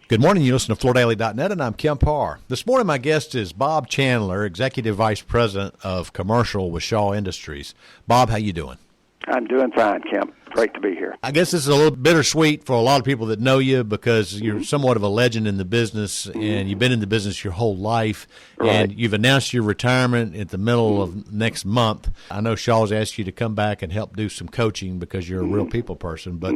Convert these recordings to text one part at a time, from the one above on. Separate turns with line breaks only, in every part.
Good morning. You listen to FloorDaily.net, and I'm Kemp Harr. This morning, my guest is Bob Chandler, Executive Vice President of Commercial with Shaw Industries. Bob, how you doing?
I'm doing fine, Kemp. Great to be here.
I guess this is a little bittersweet for a lot of people that know you because you're somewhat of a legend in the business, and you've been in the business your whole life, and you've announced your retirement at the middle of next month. I know Shaw's asked you to come back and help do some coaching because you're a real people person, but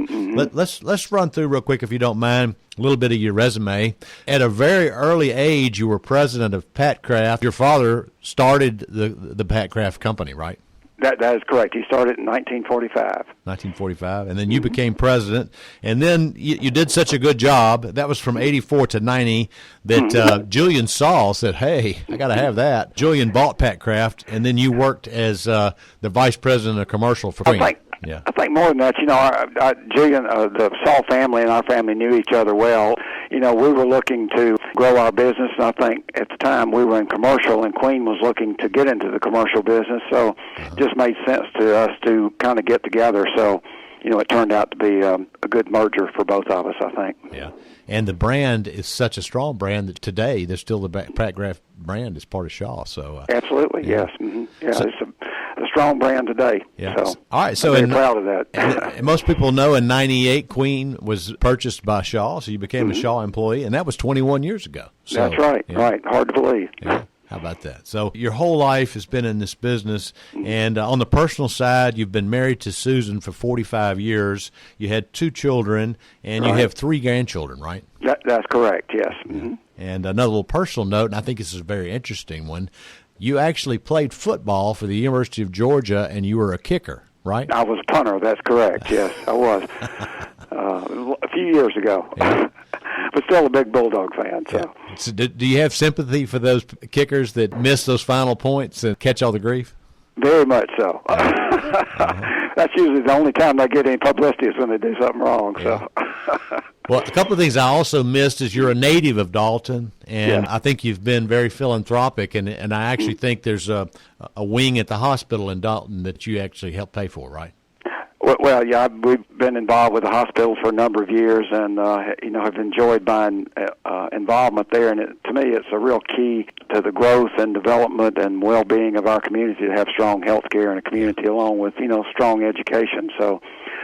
let's run through real quick, if you don't mind, a little bit of your resume. At a very early age, you were president of Pat Craft. Your father started the Pat Craft company, right?
That is correct. He started in 1945.
1945, and then you became president, and then you did such a good job. That was from 84 to 90 that Julian Saul said, hey, I got to have that. Julian bought Pat Craft, and then you worked as the vice president of commercial for Queen.
I think more than that, Julian, the Saul family and our family knew each other well. We were looking to grow our business, and I think at the time we were in commercial, and Queen was looking to get into the commercial business, so it just made sense to us to kind of get together. So, it turned out to be a good merger for both of us, I think.
Yeah, and the brand is such a strong brand that today there's still the Pat Craft brand is part of Shaw. So
absolutely, yes. Mm-hmm. Yeah, so, it's a strong brand today.
Yeah.
So
all right. So
I'm very proud of that.
And most people know in '98 Queen was purchased by Shaw, so you became a Shaw employee, and that was 21 years ago. So,
that's right. Yeah. Right. Hard to believe.
Yeah. How about that? So your whole life has been in this business, and on the personal side, you've been married to Susan for 45 years. You had 2 children, and you have 3 grandchildren, right?
That's correct, yes. Mm-hmm.
And another little personal note, and I think this is a very interesting one, you actually played football for the University of Georgia, and you were a kicker, right?
I was a punter, that's correct, yes, I was. A few years ago. Yeah. But still a big Bulldog fan. So.
Yeah. So do you have sympathy for those kickers that miss those final points and catch all the grief?
Very much so. That's usually the only time they get any publicity is when they do something wrong. Yeah. So.
Well, a couple of things I also missed is you're a native of Dalton, and I think you've been very philanthropic, and I actually think there's a wing at the hospital in Dalton that you actually help pay for, right?
Well, yeah, we've been involved with the hospital for a number of years, and have enjoyed my involvement there. And to me, it's a real key to the growth and development and well-being of our community to have strong health care in a community, along with strong education. So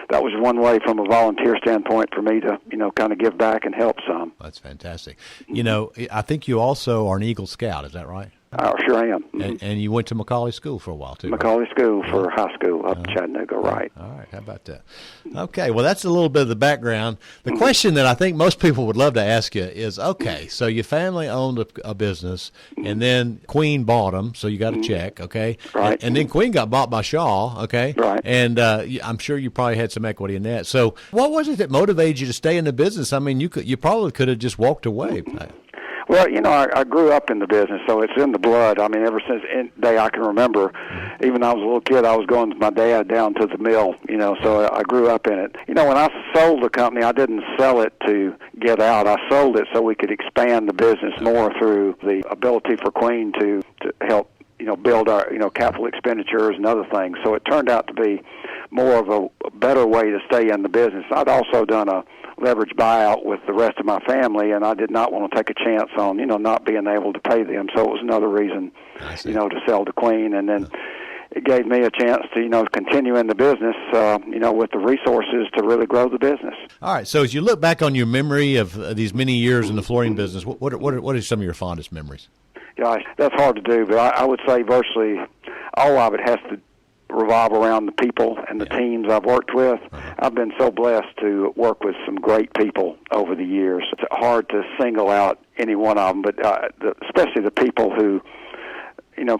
that was one way, from a volunteer standpoint, for me to kind of give back and help some.
That's fantastic. I think you also are an Eagle Scout. Is that right?
I sure am.
And you went to Macaulay School for a while, too.
Macaulay School for high school up in Chattanooga, right.
All right, how about that? Okay, well, that's a little bit of the background. The question that I think most people would love to ask you is, okay, so your family owned a business, and then Queen bought them, so you got a check, okay?
Right.
And then Queen got bought by Shaw, okay?
Right.
And I'm sure you probably had some equity in that. So what was it that motivated you to stay in the business? I mean, you probably could have just walked away.
Well, I grew up in the business, so it's in the blood. I mean, ever since the day I can remember, even when I was a little kid, I was going with my dad down to the mill, so I grew up in it. When I sold the company, I didn't sell it to get out. I sold it so we could expand the business more through the ability for Queen to help, build our, capital expenditures and other things. So it turned out to be more of a better way to stay in the business. I'd also done a leverage buyout with the rest of my family, and I did not want to take a chance on, not being able to pay them. So it was another reason, to sell to Queen. And then it gave me a chance to, continue in the business, with the resources to really grow the business.
All right. So as you look back on your memory of these many years in the flooring business, what are some of your fondest memories?
Gosh, that's hard to do, but I would say virtually all of it has to revolve around the people and the teams I've worked with. I've been so blessed to work with some great people over the years. It's hard to single out any one of them, but especially the people who,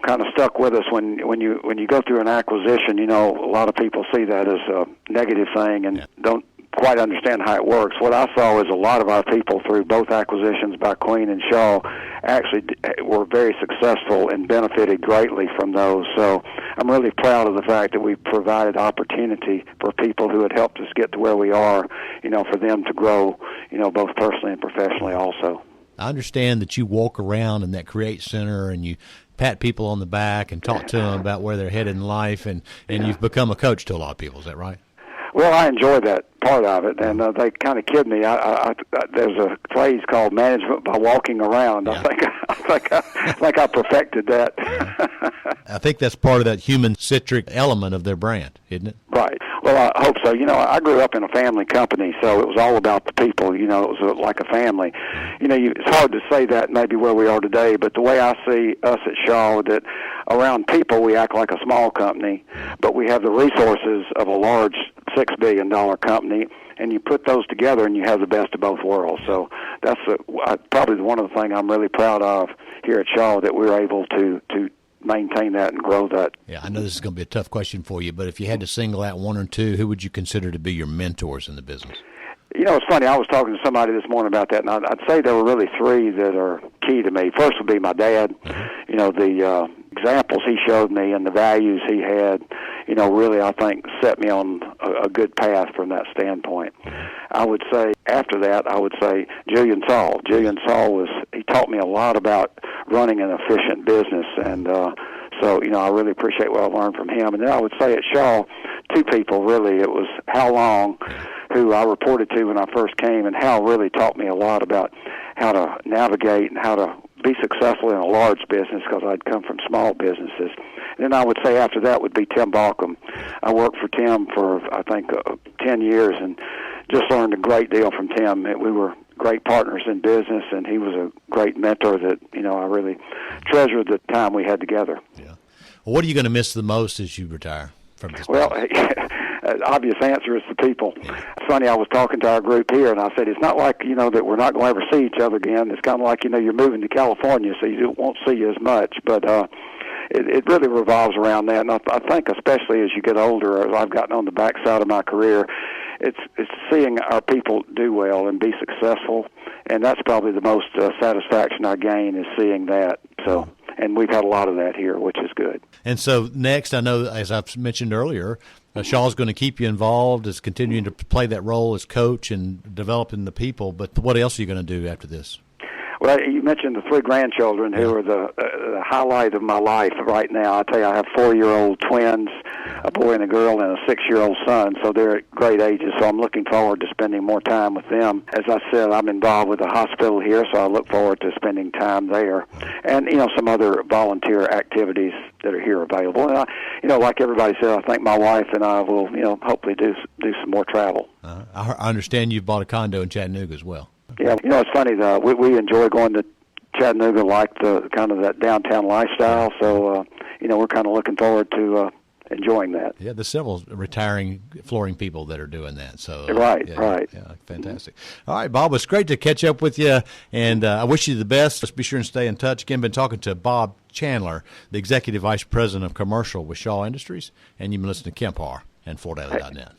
kind of stuck with us when you go through an acquisition. A lot of people see that as a negative thing and don't quite understand how it works. What I saw is a lot of our people through both acquisitions by Queen and Shaw actually were very successful and benefited greatly from those. So I'm really proud of the fact that we provided opportunity for people who had helped us get to where we are, for them to grow, both personally and professionally also.
I understand that you walk around in that Create Center and you pat people on the back and talk to them about where they're headed in life, and you've become a coach to a lot of people. Is that right?
Well, I enjoy that part of it, and they kind of kid me. There's a phrase called management by walking around.
Yeah.
I think I perfected that.
I think that's part of that human centric element of their brand, isn't it?
Right. Well, I hope so. You know, I grew up in a family company, so it was all about the people. You know, it was like a family. You know, it's hard to say that maybe where we are today, but the way I see us at Shaw, that around people we act like a small company, but we have the resources of a large $6 billion company, and you put those together and you have the best of both worlds. So that's probably one of the things I'm really proud of here at Shaw, that we're able to maintain that and grow that.
Yeah, I know this is going to be a tough question for you, but if you had to single out one or two, who would you consider to be your mentors in the business?
You know, it's funny. I was talking to somebody this morning about that, and I'd say there were really three that are key to me. First would be my dad. You know, the examples he showed me and the values he had, you know, really I think set me on a good path from that standpoint. I would say after that, I would say Julian Saul. Julian Saul he taught me a lot about running an efficient business, and so, you know, I really appreciate what I learned from him. And then I would say at Shaw, two people really. It was Hal Long, who I reported to when I first came, and Hal really taught me a lot about how to navigate and how to be successful in a large business, because I'd come from small businesses. And then I would say after that would be Tim Balcom. I worked for Tim for, I think, 10 years and just learned a great deal from Tim. We were great partners in business, and he was a great mentor that, you know, I really treasured the time we had together.
Yeah. Well, what are you going to miss the most as you retire from this?
Well, obvious answer is the people.
Yeah.
It's funny, I was talking to our group here, and I said, it's not like, you know, that we're not going to ever see each other again. It's kind of like, you know, you're moving to California, so you won't see you as much. But it really revolves around that. And I think especially as you get older, as I've gotten on the backside of my career, it's seeing our people do well and be successful, and that's probably the most satisfaction I gain, is seeing that. So, and we've had a lot of that here, which is good.
And so next, I know, as I've mentioned earlier, Shaw's going to keep you involved, is continuing to play that role as coach and developing the people. But what else are you going to do after this?
Well, you mentioned the three grandchildren who are the highlight of my life right now. I tell you, I have 4-year-old twins, a boy and a girl, and a 6-year-old son, so they're at great ages, so I'm looking forward to spending more time with them. As I said, I'm involved with the hospital here, so I look forward to spending time there, and, you know, some other volunteer activities that are here available. And, you know, like everybody said, I think my wife and I will, you know, hopefully do some more travel.
I understand you've bought a condo in Chattanooga as well.
Yeah, you know, it's funny, we enjoy going to Chattanooga, like the kind of that downtown lifestyle, so, you know, we're kind of looking forward to enjoying that.
Yeah, there's several retiring flooring people that are doing that. So
right.
Yeah, fantastic. All right, Bob, it's great to catch up with you, and I wish you the best. Let's be sure and stay in touch. Again, been talking to Bob Chandler, the Executive Vice President of Commercial with Shaw Industries, and you've been listening to Kemp Harr and ForDaily.net.